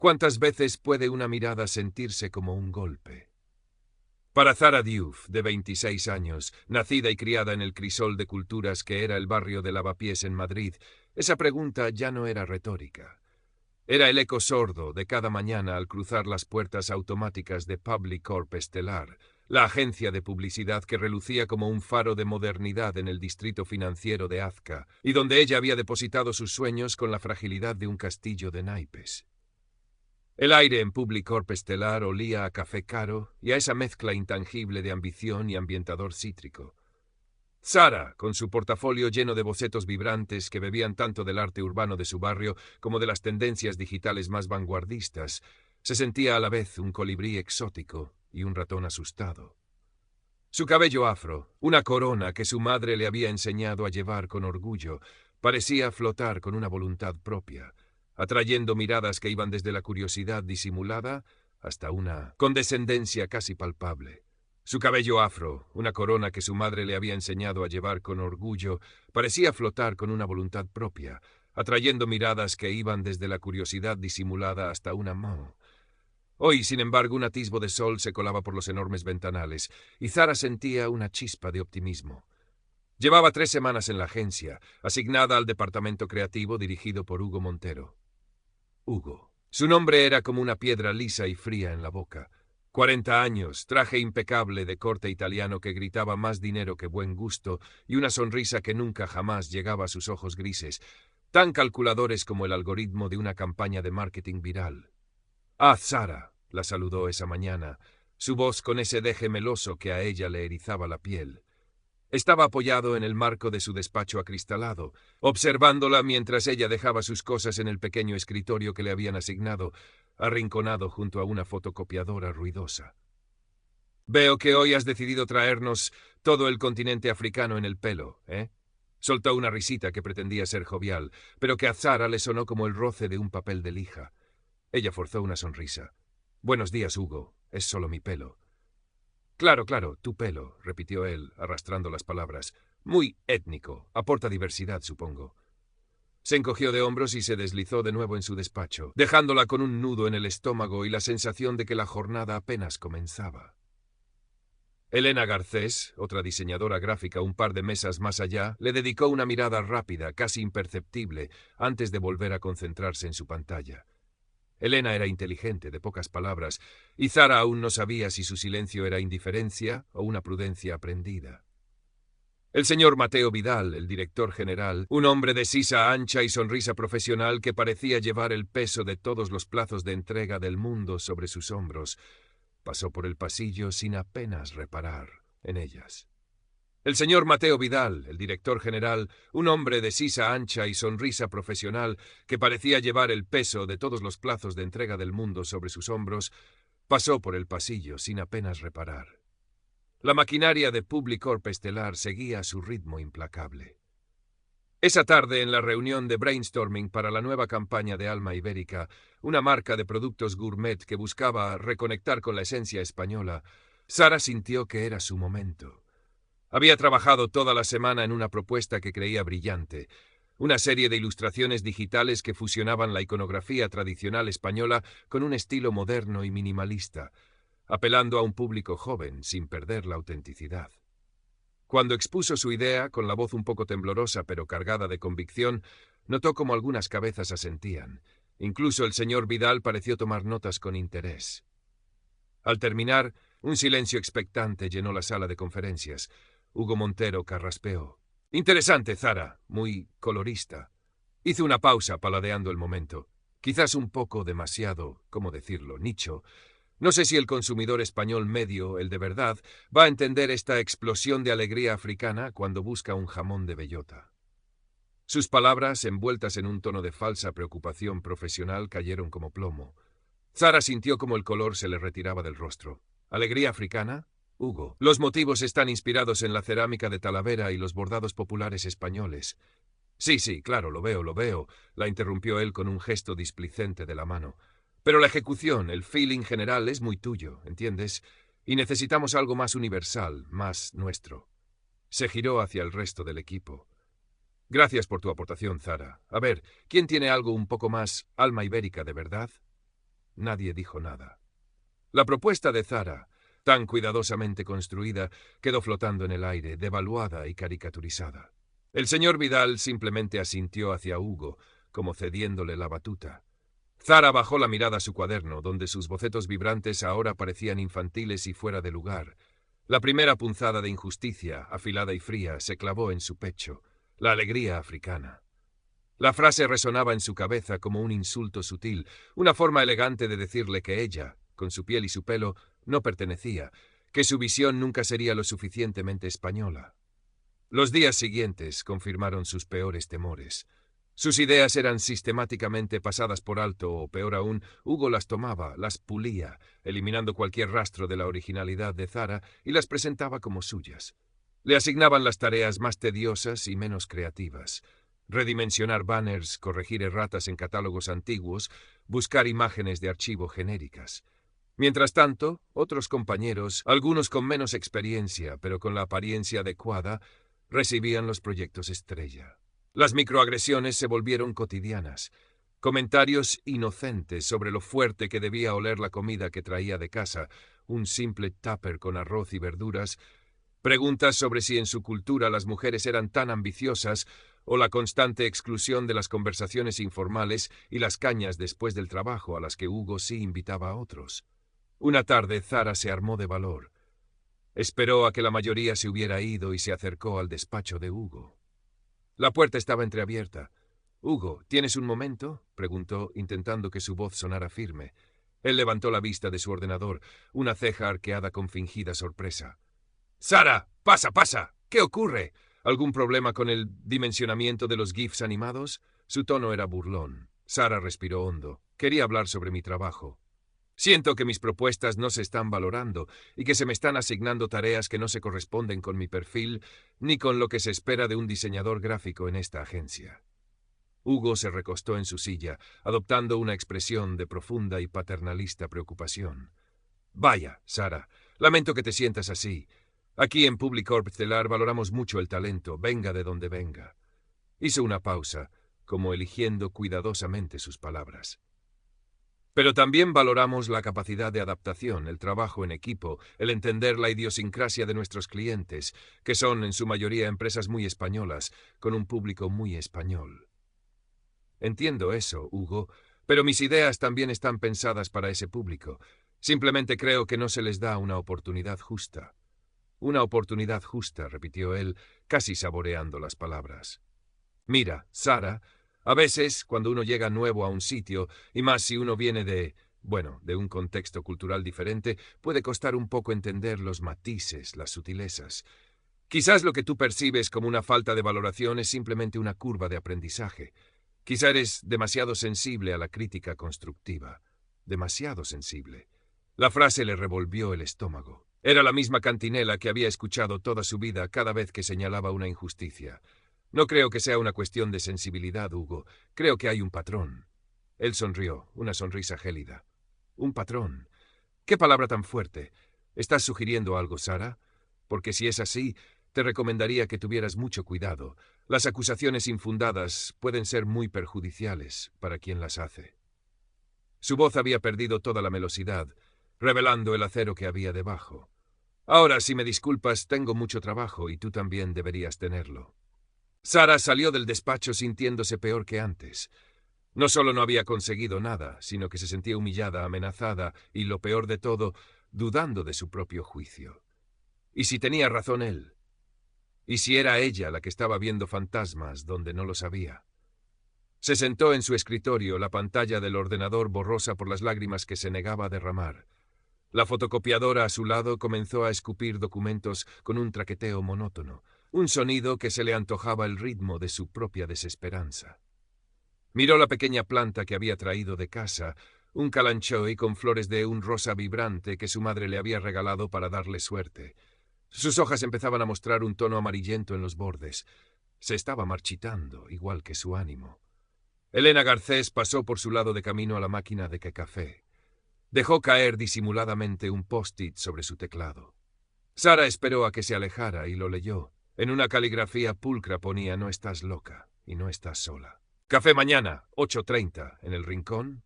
¿Cuántas veces puede una mirada sentirse como un golpe? Para Zara Diouf, de 26 años, nacida y criada en el crisol de culturas que era el barrio de Lavapiés en Madrid, esa pregunta ya no era retórica. Era el eco sordo de cada mañana al cruzar las puertas automáticas de Public Corp Estelar, la agencia de publicidad que relucía como un faro de modernidad en el distrito financiero de Azca, y donde ella había depositado sus sueños con la fragilidad de un castillo de naipes. El aire en Public Corp Estelar olía a café caro y a esa mezcla intangible de ambición y ambientador cítrico. Sara, con su portafolio lleno de bocetos vibrantes que bebían tanto del arte urbano de su barrio como de las tendencias digitales más vanguardistas, se sentía a la vez un colibrí exótico y un ratón asustado. Su cabello afro, una corona que su madre le había enseñado a llevar con orgullo, parecía flotar con una voluntad propia, atrayendo miradas que iban desde la curiosidad disimulada hasta una condescendencia casi palpable. Su cabello afro, una corona que su madre le había enseñado a llevar con orgullo, parecía flotar con una voluntad propia, atrayendo miradas que iban desde la curiosidad disimulada hasta una Hoy, sin embargo, un atisbo de sol se colaba por los enormes ventanales, y Zara sentía una chispa de optimismo. Llevaba 3 semanas en la agencia, asignada al departamento creativo dirigido por Hugo Montero. Hugo. Su nombre era como una piedra lisa y fría en la boca. 40 años, traje impecable de corte italiano que gritaba más dinero que buen gusto y una sonrisa que nunca jamás llegaba a sus ojos grises, tan calculadores como el algoritmo de una campaña de marketing viral. «Ah, Sara», la saludó esa mañana, su voz con ese deje meloso que a ella le erizaba la piel. Estaba apoyado en el marco de su despacho acristalado, observándola mientras ella dejaba sus cosas en el pequeño escritorio que le habían asignado, arrinconado junto a una fotocopiadora ruidosa. «Veo que hoy has decidido traernos todo el continente africano en el pelo, ¿eh?», soltó una risita que pretendía ser jovial, pero que a Zara le sonó como el roce de un papel de lija. Ella forzó una sonrisa. «Buenos días, Hugo. Es solo mi pelo». «Claro, claro, tu pelo», repitió él, arrastrando las palabras. «Muy étnico. Aporta diversidad, supongo». Se encogió de hombros y se deslizó de nuevo en su despacho, dejándola con un nudo en el estómago y la sensación de que la jornada apenas comenzaba. Elena Garcés, otra diseñadora gráfica un par de mesas más allá, le dedicó una mirada rápida, casi imperceptible, antes de volver a concentrarse en su pantalla. Elena era inteligente, de pocas palabras, y Zara aún no sabía si su silencio era indiferencia o una prudencia aprendida. El señor Mateo Vidal, el director general, un hombre de sisa ancha y sonrisa profesional que parecía llevar el peso de todos los plazos de entrega del mundo sobre sus hombros, pasó por el pasillo sin apenas reparar en ellas. El señor Mateo Vidal, el director general, un hombre de sisa ancha y sonrisa profesional que parecía llevar el peso de todos los plazos de entrega del mundo sobre sus hombros, pasó por el pasillo sin apenas reparar. La maquinaria de Public Corp Estelar seguía a su ritmo implacable. Esa tarde, en la reunión de brainstorming para la nueva campaña de Alma Ibérica, una marca de productos gourmet que buscaba reconectar con la esencia española, Sara sintió que era su momento. Había trabajado toda la semana en una propuesta que creía brillante, una serie de ilustraciones digitales que fusionaban la iconografía tradicional española con un estilo moderno y minimalista, apelando a un público joven sin perder la autenticidad. Cuando expuso su idea, con la voz un poco temblorosa pero cargada de convicción, notó como algunas cabezas asentían. Incluso el señor Vidal pareció tomar notas con interés. Al terminar, un silencio expectante llenó la sala de conferencias. Hugo Montero carraspeó. «Interesante, Zara, muy colorista». Hizo una pausa paladeando el momento. Quizás un poco demasiado, ¿cómo decirlo?, nicho. No sé si el consumidor español medio, el de verdad, va a entender esta explosión de alegría africana cuando busca un jamón de bellota. Sus palabras, envueltas en un tono de falsa preocupación profesional, cayeron como plomo. Zara sintió como el color se le retiraba del rostro. ¿Alegría africana? Hugo, los motivos están inspirados en la cerámica de Talavera y los bordados populares españoles. Sí, claro, lo veo, la interrumpió él con un gesto displicente de la mano. Pero la ejecución, el feeling general es muy tuyo, ¿entiendes? Y necesitamos algo más universal, más nuestro. Se giró hacia el resto del equipo. Gracias por tu aportación, Zara. A ver, ¿quién tiene algo un poco más alma ibérica de verdad? nadie dijo nada. La propuesta de Zara, tan cuidadosamente construida, quedó flotando en el aire, devaluada y caricaturizada. El señor Vidal simplemente asintió hacia Hugo, como cediéndole la batuta. Zara bajó la mirada a su cuaderno, donde sus bocetos vibrantes ahora parecían infantiles y fuera de lugar. La primera punzada de injusticia, afilada y fría, se clavó en su pecho, la alegría africana. La frase resonaba en su cabeza como un insulto sutil, una forma elegante de decirle que ella, con su piel y su pelo, no pertenecía, que su visión nunca sería lo suficientemente española. Los días siguientes confirmaron sus peores temores. Sus ideas eran sistemáticamente pasadas por alto o, peor aún, Hugo las tomaba, las pulía, eliminando cualquier rastro de la originalidad de Zara y las presentaba como suyas. Le asignaban las tareas más tediosas y menos creativas. Redimensionar banners, corregir erratas en catálogos antiguos, buscar imágenes de archivo genéricas. Mientras tanto, otros compañeros, algunos con menos experiencia pero con la apariencia adecuada, recibían los proyectos estrella. Las microagresiones se volvieron cotidianas. Comentarios inocentes sobre lo fuerte que debía oler la comida que traía de casa, un simple tupper con arroz y verduras, preguntas sobre si en su cultura las mujeres eran tan ambiciosas o la constante exclusión de las conversaciones informales y las cañas después del trabajo a las que Hugo sí invitaba a otros. Una tarde Zara se armó de valor. Esperó a que la mayoría se hubiera ido y se acercó al despacho de Hugo. La puerta estaba entreabierta. «Hugo, ¿tienes un momento?», preguntó, intentando que su voz sonara firme. Él levantó la vista de su ordenador, una ceja arqueada con fingida sorpresa. «Zara, pasa, pasa. ¿Qué ocurre? ¿Algún problema con el dimensionamiento de los GIFs animados?». Su tono era burlón. Zara respiró hondo. «Quería hablar sobre mi trabajo. Siento que mis propuestas no se están valorando y que se me están asignando tareas que no se corresponden con mi perfil ni con lo que se espera de un diseñador gráfico en esta agencia». Hugo se recostó en su silla, adoptando una expresión de profunda y paternalista preocupación. «Vaya, Zara, lamento que te sientas así. Aquí en Publicorp Stellar valoramos mucho el talento, venga de donde venga». Hizo una pausa, como eligiendo cuidadosamente sus palabras. «Pero también valoramos la capacidad de adaptación, el trabajo en equipo, el entender la idiosincrasia de nuestros clientes, que son en su mayoría empresas muy españolas, con un público muy español». «Entiendo eso, Hugo, pero mis ideas también están pensadas para ese público. Simplemente creo que no se les da una oportunidad justa». «Una oportunidad justa», repitió él, casi saboreando las palabras. «Mira, Zara, a veces, cuando uno llega nuevo a un sitio, y más si uno viene de un contexto cultural diferente, puede costar un poco entender los matices, las sutilezas. Quizás lo que tú percibes como una falta de valoración es simplemente una curva de aprendizaje. Quizá eres demasiado sensible a la crítica constructiva. Demasiado sensible». La frase le revolvió el estómago. Era la misma cantinela que había escuchado toda su vida cada vez que señalaba una injusticia. «No creo que sea una cuestión de sensibilidad, Hugo. Creo que hay un patrón». Él sonrió, una sonrisa gélida. «Un patrón. ¿Qué palabra tan fuerte? ¿Estás sugiriendo algo, Zara? Porque si es así, te recomendaría que tuvieras mucho cuidado. Las acusaciones infundadas pueden ser muy perjudiciales para quien las hace». Su voz había perdido toda la melosidad, revelando el acero que había debajo. «Ahora, si me disculpas, tengo mucho trabajo y tú también deberías tenerlo». Zara salió del despacho sintiéndose peor que antes. No solo no había conseguido nada, sino que se sentía humillada, amenazada y, lo peor de todo, dudando de su propio juicio. ¿Y si tenía razón él? ¿Y si era ella la que estaba viendo fantasmas donde no lo sabía? Se sentó en su escritorio, la pantalla del ordenador borrosa por las lágrimas que se negaba a derramar. La fotocopiadora a su lado comenzó a escupir documentos con un traqueteo monótono, un sonido que se le antojaba el ritmo de su propia desesperanza. Miró la pequeña planta que había traído de casa, un kalanchoe con flores de un rosa vibrante que su madre le había regalado para darle suerte. Sus hojas empezaban a mostrar un tono amarillento en los bordes. Se estaba marchitando, igual que su ánimo. Elena Garcés pasó por su lado de camino a la máquina de café. Dejó caer disimuladamente un post-it sobre su teclado. Zara esperó a que se alejara y lo leyó. En una caligrafía pulcra ponía: «No estás loca y no estás sola». «Café mañana, 8:30, en el Rincón».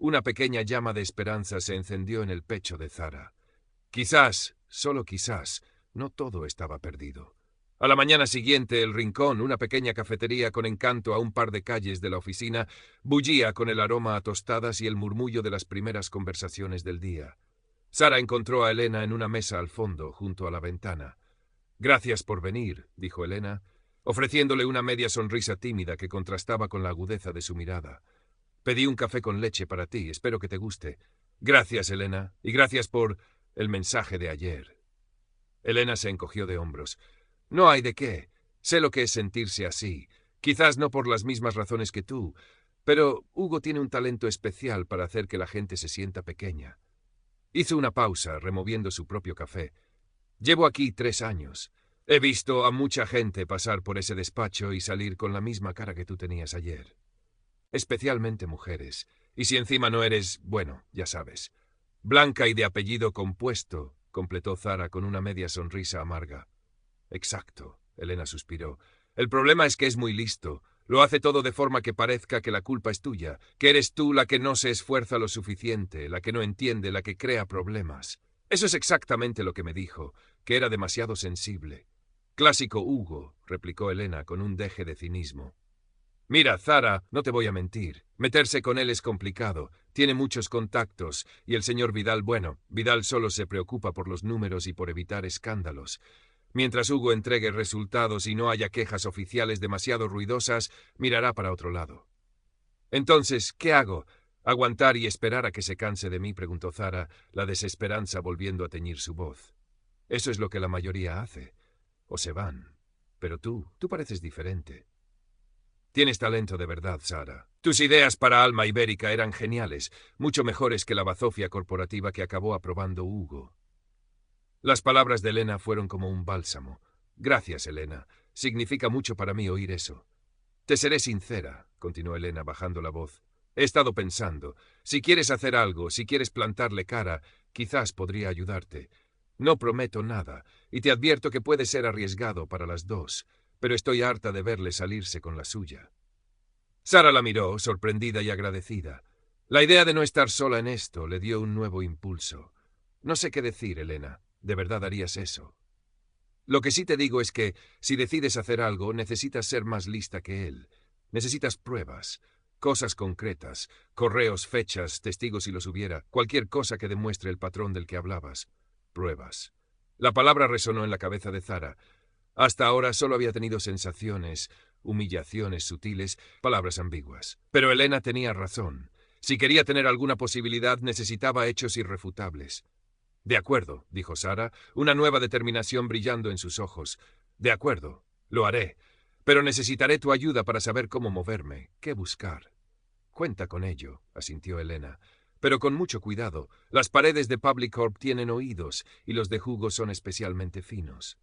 Una pequeña llama de esperanza se encendió en el pecho de Zara. Quizás, solo quizás, no todo estaba perdido. A la mañana siguiente, el Rincón, una pequeña cafetería con encanto a un par de calles de la oficina, bullía con el aroma a tostadas y el murmullo de las primeras conversaciones del día. Zara encontró a Elena en una mesa al fondo, junto a la ventana. «Gracias por venir», dijo Elena, ofreciéndole una media sonrisa tímida que contrastaba con la agudeza de su mirada. «Pedí un café con leche para ti, espero que te guste». «Gracias, Elena, y gracias por el mensaje de ayer». Elena se encogió de hombros. «No hay de qué. Sé lo que es sentirse así. Quizás no por las mismas razones que tú, pero Hugo tiene un talento especial para hacer que la gente se sienta pequeña». Hizo una pausa, removiendo su propio café. «Llevo aquí 3 años. He visto a mucha gente pasar por ese despacho y salir con la misma cara que tú tenías ayer. Especialmente mujeres. Y si encima no eres, bueno, ya sabes. Blanca y de apellido compuesto», completó Zara con una media sonrisa amarga. «Exacto», Elena suspiró. «El problema es que es muy listo. Lo hace todo de forma que parezca que la culpa es tuya, que eres tú la que no se esfuerza lo suficiente, la que no entiende, la que crea problemas. Eso es exactamente lo que me dijo, que era demasiado sensible». «Clásico Hugo», replicó Elena con un deje de cinismo. «Mira, Zara, no te voy a mentir. Meterse con él es complicado. Tiene muchos contactos. Y el señor Vidal, bueno, Vidal solo se preocupa por los números y por evitar escándalos. Mientras Hugo entregue resultados y no haya quejas oficiales demasiado ruidosas, mirará para otro lado». «Entonces, ¿qué hago? ¿Aguantar y esperar a que se canse de mí?», preguntó Zara, la desesperanza volviendo a teñir su voz. «Eso es lo que la mayoría hace. O se van. Pero tú pareces diferente». «Tienes talento de verdad, Zara. Tus ideas para Alma Ibérica eran geniales, mucho mejores que la bazofia corporativa que acabó aprobando Hugo». Las palabras de Elena fueron como un bálsamo. «Gracias, Elena. Significa mucho para mí oír eso». «Te seré sincera», continuó Elena bajando la voz. «He estado pensando. Si quieres hacer algo, si quieres plantarle cara, quizás podría ayudarte. No prometo nada, y te advierto que puede ser arriesgado para las dos, pero estoy harta de verle salirse con la suya». Zara la miró, sorprendida y agradecida. La idea de no estar sola en esto le dio un nuevo impulso. «No sé qué decir, Elena. ¿De verdad harías eso? Lo que sí te digo es que, si decides hacer algo, necesitas ser más lista que él. Necesitas pruebas, cosas concretas, correos, fechas, testigos si los hubiera, cualquier cosa que demuestre el patrón del que hablabas. Pruebas». La palabra resonó en la cabeza de Zara. Hasta ahora solo había tenido sensaciones, humillaciones sutiles, palabras ambiguas. Pero Elena tenía razón. Si quería tener alguna posibilidad, necesitaba hechos irrefutables. «De acuerdo», dijo Zara, una nueva determinación brillando en sus ojos. «De acuerdo, lo haré. Pero necesitaré tu ayuda para saber cómo moverme, qué buscar». «Cuenta con ello», asintió Elena. «Pero con mucho cuidado. Las paredes de Public Corp tienen oídos, y los de Hugo son especialmente finos».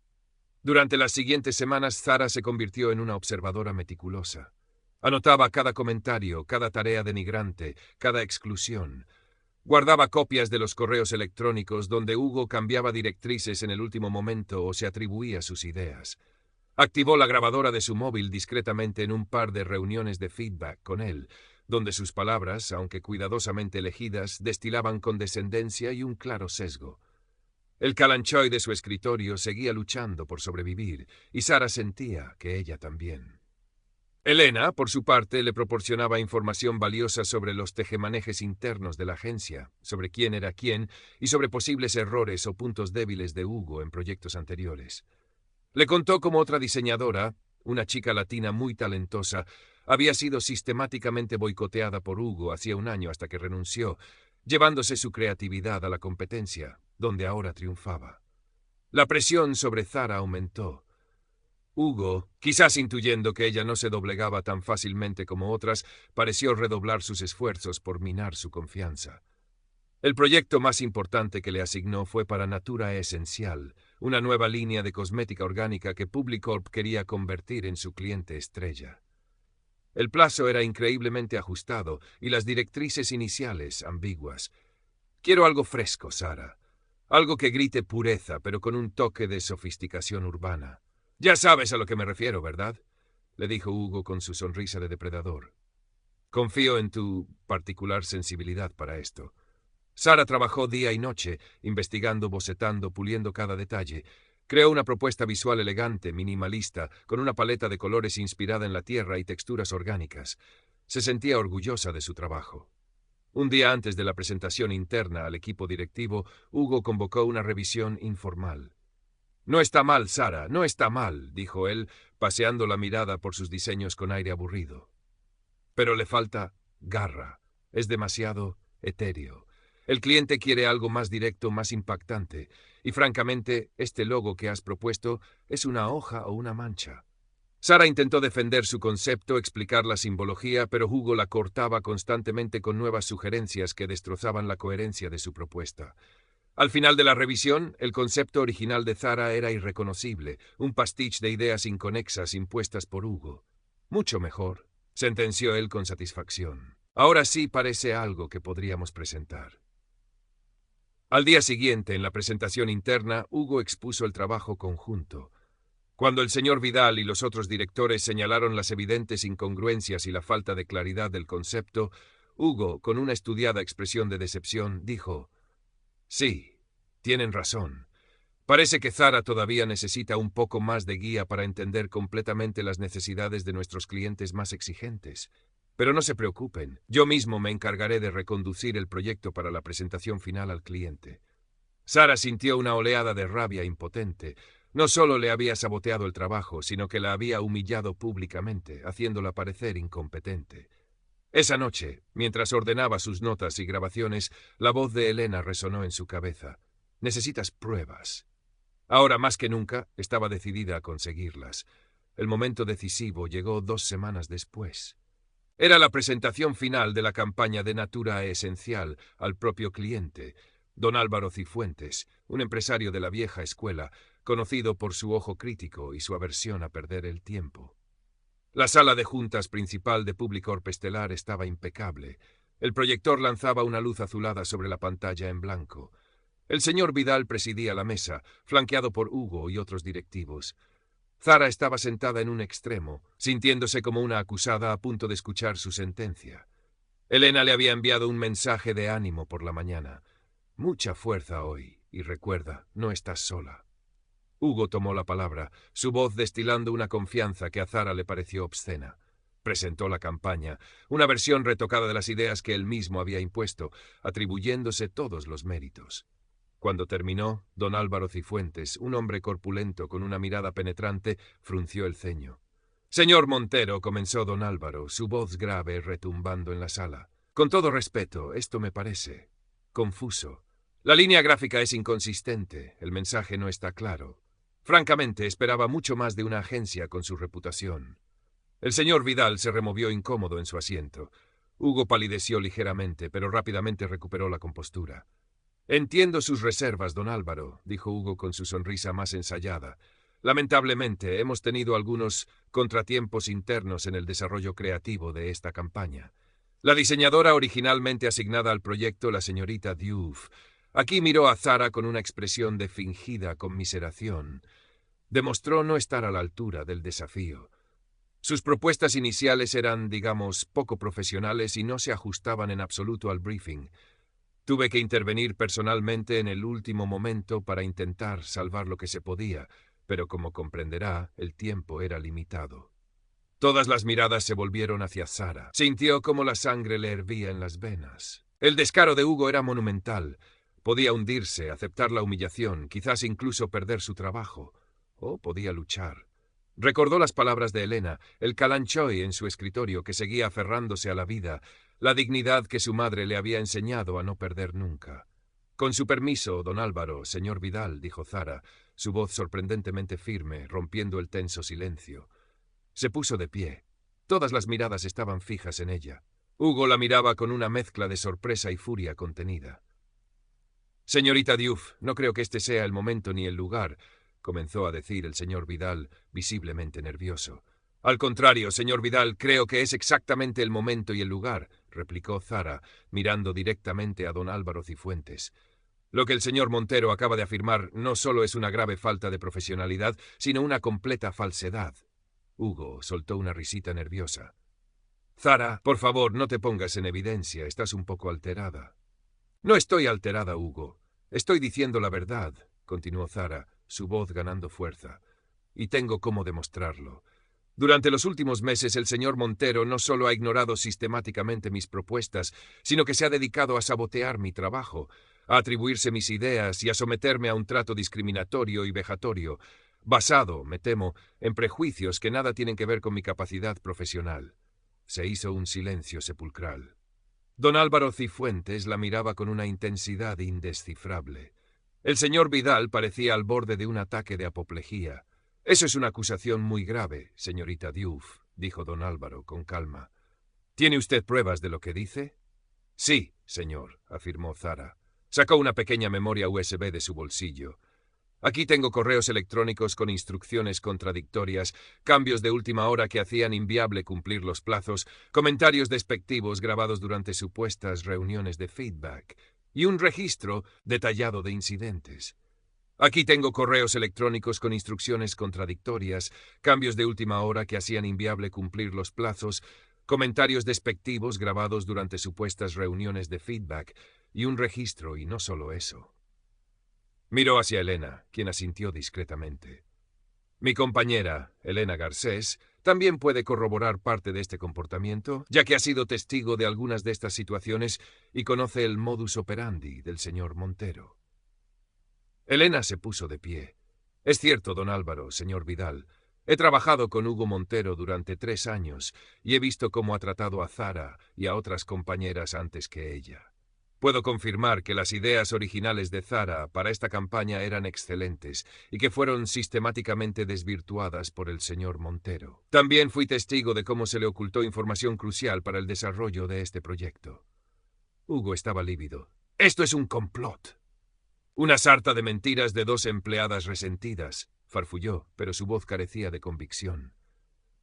Durante las siguientes semanas, Zara se convirtió en una observadora meticulosa. Anotaba cada comentario, cada tarea denigrante, cada exclusión. Guardaba copias de los correos electrónicos donde Hugo cambiaba directrices en el último momento o se atribuía sus ideas. Activó la grabadora de su móvil discretamente en un par de reuniones de feedback con él, donde sus palabras, aunque cuidadosamente elegidas, destilaban condescendencia y un claro sesgo. El Kalanchoy de su escritorio seguía luchando por sobrevivir, y Zara sentía que ella también. Elena, por su parte, le proporcionaba información valiosa sobre los tejemanejes internos de la agencia, sobre quién era quién y sobre posibles errores o puntos débiles de Hugo en proyectos anteriores. Le contó cómo otra diseñadora, una chica latina muy talentosa, había sido sistemáticamente boicoteada por Hugo hacía un año hasta que renunció, llevándose su creatividad a la competencia, donde ahora triunfaba. La presión sobre Zara aumentó. Hugo, quizás intuyendo que ella no se doblegaba tan fácilmente como otras, pareció redoblar sus esfuerzos por minar su confianza. El proyecto más importante que le asignó fue para Natura Esencial, una nueva línea de cosmética orgánica que Publicorp quería convertir en su cliente estrella. El plazo era increíblemente ajustado y las directrices iniciales ambiguas. «Quiero algo fresco, Zara. Algo que grite pureza, pero con un toque de sofisticación urbana». «Ya sabes a lo que me refiero, ¿verdad?», le dijo Hugo con su sonrisa de depredador. Confío en tu particular sensibilidad para esto. Sara trabajó día y noche, investigando, bocetando, puliendo cada detalle. Creó una propuesta visual elegante, minimalista, con una paleta de colores inspirada en la tierra y texturas orgánicas. Se sentía orgullosa de su trabajo. Un día antes de la presentación interna al equipo directivo, Hugo convocó una revisión informal. «No está mal, Sara, no está mal», dijo él, paseando la mirada por sus diseños con aire aburrido. «Pero le falta garra. Es demasiado etéreo. El cliente quiere algo más directo, más impactante. Y francamente, este logo que has propuesto es una hoja o una mancha». Sara intentó defender su concepto, explicar la simbología, pero Hugo la cortaba constantemente con nuevas sugerencias que destrozaban la coherencia de su propuesta. Al final de la revisión, el concepto original de Zara era irreconocible, un pastiche de ideas inconexas impuestas por Hugo. «Mucho mejor», sentenció él con satisfacción. «Ahora sí parece algo que podríamos presentar». Al día siguiente, en la presentación interna, Hugo expuso el trabajo conjunto. Cuando el señor Vidal y los otros directores señalaron las evidentes incongruencias y la falta de claridad del concepto, Hugo, con una estudiada expresión de decepción, dijo: «Sí, tienen razón. Parece que Zara todavía necesita un poco más de guía para entender completamente las necesidades de nuestros clientes más exigentes. Pero no se preocupen, yo mismo me encargaré de reconducir el proyecto para la presentación final al cliente». Sara sintió una oleada de rabia impotente. No solo le había saboteado el trabajo, sino que la había humillado públicamente, haciéndola parecer incompetente. Esa noche, mientras ordenaba sus notas y grabaciones, la voz de Elena resonó en su cabeza. «Necesitas pruebas». Ahora más que nunca estaba decidida a conseguirlas. El momento decisivo llegó 2 semanas después. Era la presentación final de la campaña de Natura Esencial al propio cliente, don Álvaro Cifuentes, un empresario de la vieja escuela, conocido por su ojo crítico y su aversión a perder el tiempo. La sala de juntas principal de Publicorp Estelar estaba impecable. El proyector lanzaba una luz azulada sobre la pantalla en blanco. El señor Vidal presidía la mesa, flanqueado por Hugo y otros directivos. Zara estaba sentada en un extremo, sintiéndose como una acusada a punto de escuchar su sentencia. Elena le había enviado un mensaje de ánimo por la mañana. «Mucha fuerza hoy, y recuerda, no estás sola». Hugo tomó la palabra, su voz destilando una confianza que a Zara le pareció obscena. Presentó la campaña, una versión retocada de las ideas que él mismo había impuesto, atribuyéndose todos los méritos. Cuando terminó, don Álvaro Cifuentes, un hombre corpulento con una mirada penetrante, frunció el ceño. «Señor Montero», comenzó don Álvaro, su voz grave retumbando en la sala. «Con todo respeto, esto me parece confuso. La línea gráfica es inconsistente, el mensaje no está claro. Francamente, esperaba mucho más de una agencia con su reputación». El señor Vidal se removió incómodo en su asiento. Hugo palideció ligeramente, pero rápidamente recuperó la compostura. «Entiendo sus reservas, don Álvaro», dijo Hugo con su sonrisa más ensayada. «Lamentablemente, hemos tenido algunos contratiempos internos en el desarrollo creativo de esta campaña. La diseñadora originalmente asignada al proyecto, la señorita Diouf, aquí miró a Zara con una expresión de fingida conmiseración. Demostró no estar a la altura del desafío. Sus propuestas iniciales eran, digamos, poco profesionales y no se ajustaban en absoluto al briefing. Tuve que intervenir personalmente en el último momento para intentar salvar lo que se podía, pero como comprenderá, el tiempo era limitado». Todas las miradas se volvieron hacia Zara. Sintió cómo la sangre le hervía en las venas. El descaro de Hugo era monumental. Podía hundirse, aceptar la humillación, quizás incluso perder su trabajo. O podía luchar. Recordó las palabras de Elena, el calanchoe en su escritorio que seguía aferrándose a la vida, la dignidad que su madre le había enseñado a no perder nunca. «Con su permiso, don Álvaro, señor Vidal», dijo Zara, su voz sorprendentemente firme, rompiendo el tenso silencio. Se puso de pie. Todas las miradas estaban fijas en ella. Hugo la miraba con una mezcla de sorpresa y furia contenida. «Señorita Diouf, no creo que este sea el momento ni el lugar», comenzó a decir el señor Vidal, visiblemente nervioso. «Al contrario, señor Vidal, creo que es exactamente el momento y el lugar», replicó Zara, mirando directamente a don Álvaro Cifuentes. «Lo que el señor Montero acaba de afirmar no solo es una grave falta de profesionalidad, sino una completa falsedad». Hugo soltó una risita nerviosa. Zara, por favor, no te pongas en evidencia. Estás un poco alterada. No estoy alterada, Hugo. Estoy diciendo la verdad, continuó Zara, su voz ganando fuerza. Y tengo cómo demostrarlo. Durante los últimos meses el señor Montero no solo ha ignorado sistemáticamente mis propuestas, sino que se ha dedicado a sabotear mi trabajo, a atribuirse mis ideas y a someterme a un trato discriminatorio y vejatorio, basado, me temo, en prejuicios que nada tienen que ver con mi capacidad profesional. Se hizo un silencio sepulcral. Don Álvaro Cifuentes la miraba con una intensidad indescifrable. El señor Vidal parecía al borde de un ataque de apoplejía. Eso es una acusación muy grave, señorita Diouf, dijo don Álvaro con calma. ¿Tiene usted pruebas de lo que dice? Sí, señor, afirmó Zara. Sacó una pequeña memoria USB de su bolsillo. Aquí tengo correos electrónicos con instrucciones contradictorias, cambios de última hora que hacían inviable cumplir los plazos, comentarios despectivos grabados durante supuestas reuniones de feedback y un registro detallado de incidentes. Aquí tengo correos electrónicos con instrucciones contradictorias, cambios de última hora que hacían inviable cumplir los plazos, comentarios despectivos grabados durante supuestas reuniones de feedback y un registro, y no solo eso. Miró hacia Elena, quien asintió discretamente. Mi compañera, Elena Garcés, también puede corroborar parte de este comportamiento, ya que ha sido testigo de algunas de estas situaciones y conoce el modus operandi del señor Montero. Elena se puso de pie. Es cierto, don Álvaro, señor Vidal. He trabajado con Hugo Montero durante 3 años y he visto cómo ha tratado a Zara y a otras compañeras antes que ella. Puedo confirmar que las ideas originales de Zara para esta campaña eran excelentes y que fueron sistemáticamente desvirtuadas por el señor Montero. También fui testigo de cómo se le ocultó información crucial para el desarrollo de este proyecto. Hugo estaba lívido. «Esto es un complot». «Una sarta de mentiras de 2 empleadas resentidas», farfulló, pero su voz carecía de convicción.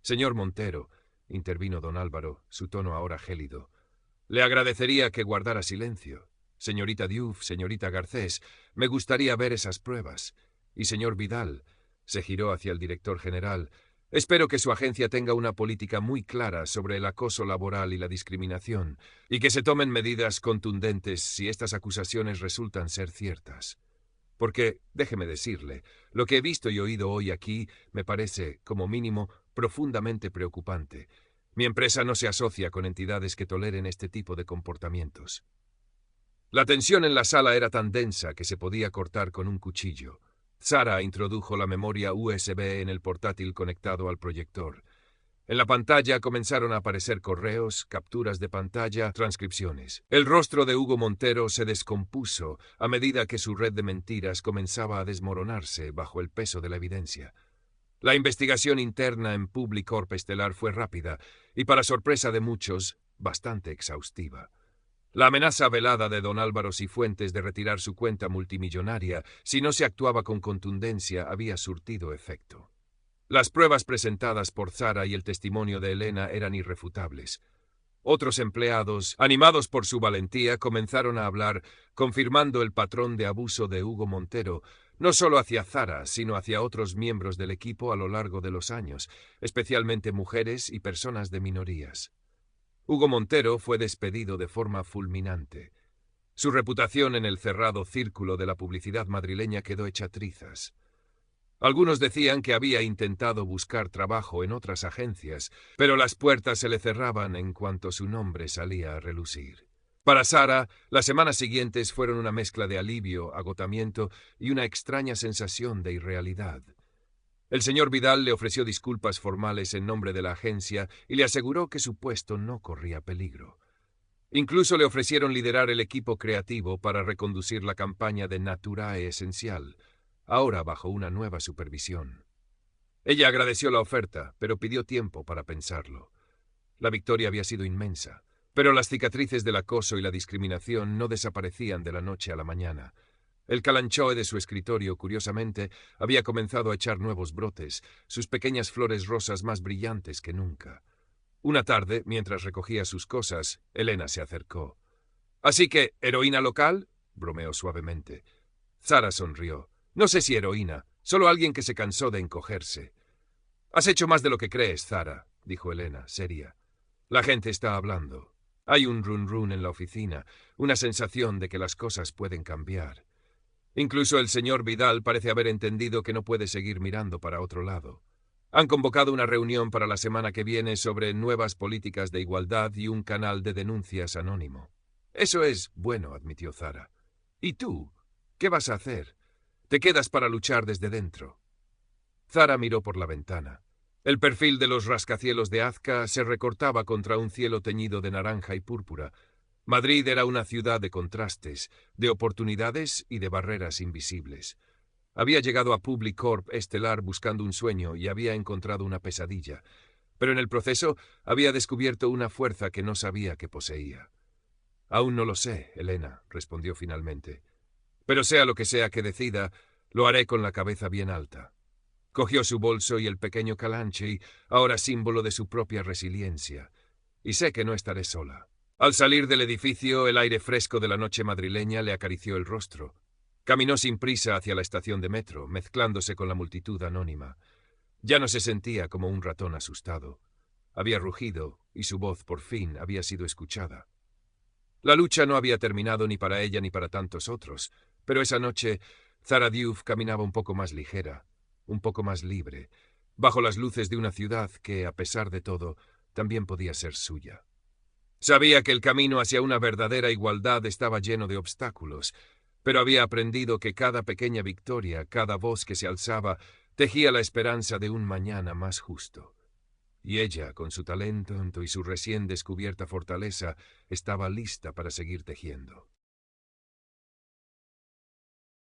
«Señor Montero», intervino don Álvaro, su tono ahora gélido, «le agradecería que guardara silencio. Señorita Diouf, señorita Garcés, me gustaría ver esas pruebas. Y señor Vidal», se giró hacia el director general, «espero que su agencia tenga una política muy clara sobre el acoso laboral y la discriminación, y que se tomen medidas contundentes si estas acusaciones resultan ser ciertas. Porque, déjeme decirle, lo que he visto y oído hoy aquí me parece, como mínimo, profundamente preocupante. Mi empresa no se asocia con entidades que toleren este tipo de comportamientos». La tensión en la sala era tan densa que se podía cortar con un cuchillo. Zara introdujo la memoria USB en el portátil conectado al proyector. En la pantalla comenzaron a aparecer correos, capturas de pantalla, transcripciones. El rostro de Hugo Montero se descompuso a medida que su red de mentiras comenzaba a desmoronarse bajo el peso de la evidencia. La investigación interna en Publicorp Estelar fue rápida y, para sorpresa de muchos, bastante exhaustiva. La amenaza velada de don Álvaro Cifuentes de retirar su cuenta multimillonaria si no se actuaba con contundencia había surtido efecto. Las pruebas presentadas por Zara y el testimonio de Elena eran irrefutables. Otros empleados, animados por su valentía, comenzaron a hablar, confirmando el patrón de abuso de Hugo Montero, no solo hacia Zara, sino hacia otros miembros del equipo a lo largo de los años, especialmente mujeres y personas de minorías. Hugo Montero fue despedido de forma fulminante. Su reputación en el cerrado círculo de la publicidad madrileña quedó hecha trizas. Algunos decían que había intentado buscar trabajo en otras agencias, pero las puertas se le cerraban en cuanto su nombre salía a relucir. Para Zara, las semanas siguientes fueron una mezcla de alivio, agotamiento y una extraña sensación de irrealidad. El señor Vidal le ofreció disculpas formales en nombre de la agencia y le aseguró que su puesto no corría peligro. Incluso le ofrecieron liderar el equipo creativo para reconducir la campaña de Naturae Esencial, ahora bajo una nueva supervisión. Ella agradeció la oferta, pero pidió tiempo para pensarlo. La victoria había sido inmensa, pero las cicatrices del acoso y la discriminación no desaparecían de la noche a la mañana. El calanchoe de su escritorio, curiosamente, había comenzado a echar nuevos brotes, sus pequeñas flores rosas más brillantes que nunca. Una tarde, mientras recogía sus cosas, Elena se acercó. «¿Así que, heroína local?», bromeó suavemente. Zara sonrió. «No sé si heroína, solo alguien que se cansó de encogerse». «Has hecho más de lo que crees, Zara», dijo Elena, seria. La gente está hablando. Hay un run run en la oficina, una sensación de que las cosas pueden cambiar. Incluso el señor Vidal parece haber entendido que no puede seguir mirando para otro lado. Han convocado una reunión para la semana que viene sobre nuevas políticas de igualdad y un canal de denuncias anónimo. Eso es bueno, admitió Zara. ¿Y tú? ¿Qué vas a hacer? Te quedas para luchar desde dentro. Zara miró por la ventana. El perfil de los rascacielos de Azca se recortaba contra un cielo teñido de naranja y púrpura. Madrid era una ciudad de contrastes, de oportunidades y de barreras invisibles. Había llegado a Public Corp estelar buscando un sueño y había encontrado una pesadilla, pero en el proceso había descubierto una fuerza que no sabía que poseía. Aún no lo sé, Elena, respondió finalmente. Pero sea lo que sea que decida, lo haré con la cabeza bien alta. Cogió su bolso y el pequeño Calanchi, ahora símbolo de su propia resiliencia. Y sé que no estaré sola. Al salir del edificio, el aire fresco de la noche madrileña le acarició el rostro. Caminó sin prisa hacia la estación de metro, mezclándose con la multitud anónima. Ya no se sentía como un ratón asustado. Había rugido, y su voz, por fin, había sido escuchada. La lucha no había terminado ni para ella ni para tantos otros, pero esa noche Zara Diouf caminaba un poco más ligera, un poco más libre, bajo las luces de una ciudad que, a pesar de todo, también podía ser suya. Sabía que el camino hacia una verdadera igualdad estaba lleno de obstáculos, pero había aprendido que cada pequeña victoria, cada voz que se alzaba, tejía la esperanza de un mañana más justo. Y ella, con su talento y su recién descubierta fortaleza, estaba lista para seguir tejiendo.